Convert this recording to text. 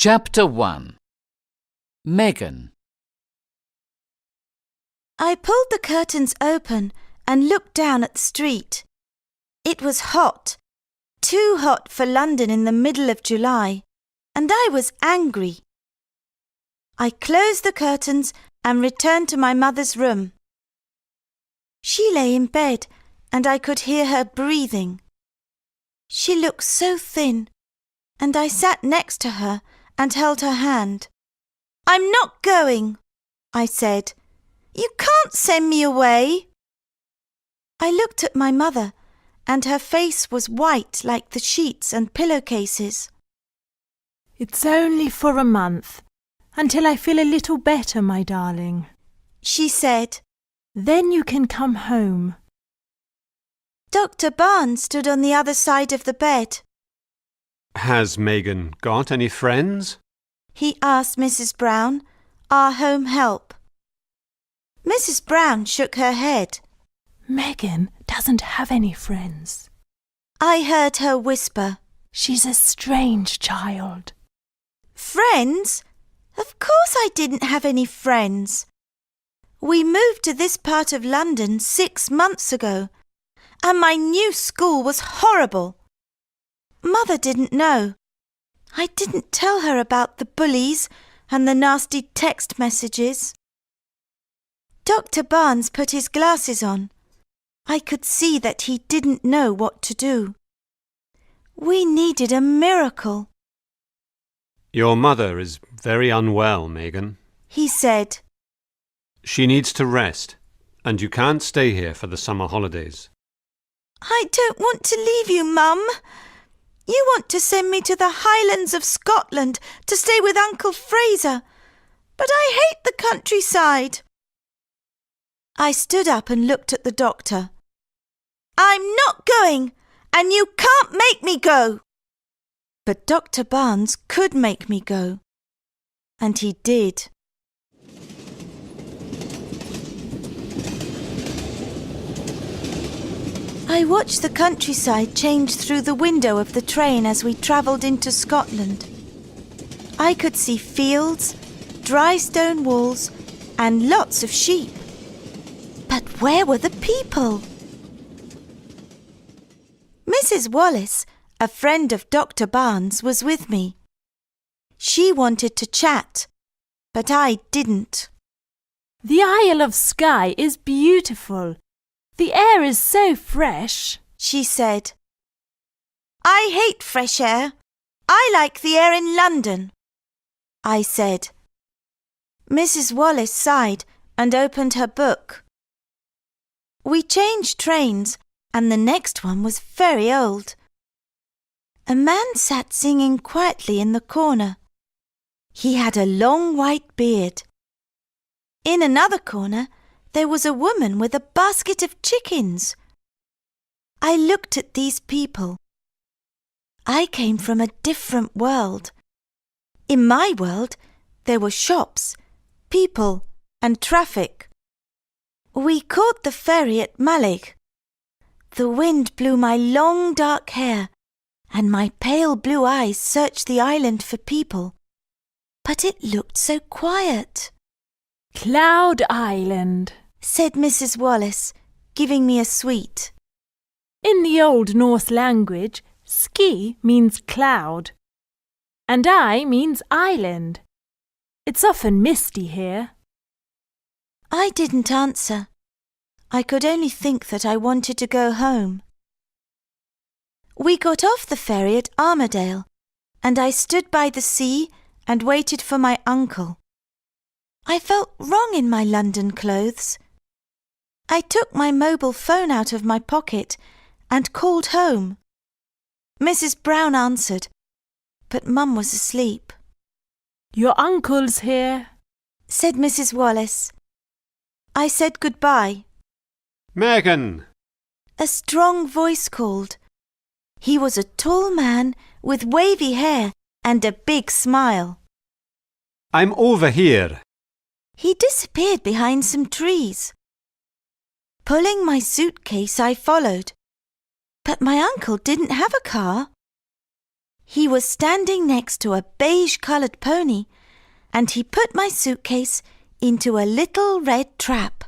Chapter 1. Megan. I pulled the curtains open and looked down at the street. It was hot, too hot for London in the middle of July, and I was angry. I closed the curtains and returned to my mother's room. She lay in bed, and I could hear her breathing. She looked so thin, and I sat next to her and held her hand. "I'm not going," I said. "You can't send me away." I looked at my mother, and her face was white like the sheets and pillowcases. "It's only for a month, until I feel a little better, my darling," she said. "Then you can come home." Dr. Barnes stood on the other side of the bed. Has Megan got any friends? He asked Mrs. Brown, our home help. Mrs. Brown shook her head. "Megan doesn't have any friends." I heard her whisper. "She's a strange child." Friends? Of course I didn't have any friends. We moved to this part of London 6 months ago, and my new school was horrible. Mother didn't know. I didn't tell her about the bullies and the nasty text messages. Dr. Barnes put his glasses on. I could see that he didn't know what to do. We needed a miracle. Your mother is very unwell, Megan. He said. She needs to rest, and you can't stay here for the summer holidays. I don't want to leave you, Mum. You want to send me to the Highlands of Scotland to stay with Uncle Fraser, but I hate the countryside. I stood up and looked at the doctor. "I'm not going, and you can't make me go." But Dr. Barnes could make me go, and he did. I watched the countryside change through the window of the train as we travelled into Scotland. I could see fields, dry stone walls, and lots of sheep. But where were the people? Mrs. Wallace, a friend of Dr. Barnes, was with me. She wanted to chat, but I didn't. "The Isle of Skye is beautiful. The air is so fresh," she said. "I hate fresh air. I like the air in London," I said. Mrs. Wallace sighed and opened her book. We changed trains, and the next one was very old. A man sat singing quietly in the corner. He had a long white beard. In another corner, there was a woman with a basket of chickens. I looked at these people. I came from a different world. In my world, there were shops, people, and traffic. We caught the ferry at Mallaig. The wind blew my long dark hair, and my pale blue eyes searched the island for people. But it looked so quiet. "Cloud Island," said Mrs. Wallace, giving me a sweet. "In the Old Norse language, ski means cloud, and I means island. It's often misty here." I didn't answer. I could only think that I wanted to go home. We got off the ferry at Armadale, and I stood by the sea and waited for my uncle. I felt wrong in my London clothes. I took my mobile phone out of my pocket and called home. Mrs. Brown answered, but Mum was asleep. "Your uncle's here," said Mrs. Wallace. I said goodbye. Megan! A strong voice called. He was a tall man with wavy hair and a big smile. I'm over here. He disappeared behind some trees. Pulling my suitcase, I followed. But my uncle didn't have a car. He was standing next to a beige-coloured pony, and he put my suitcase into a little red trap.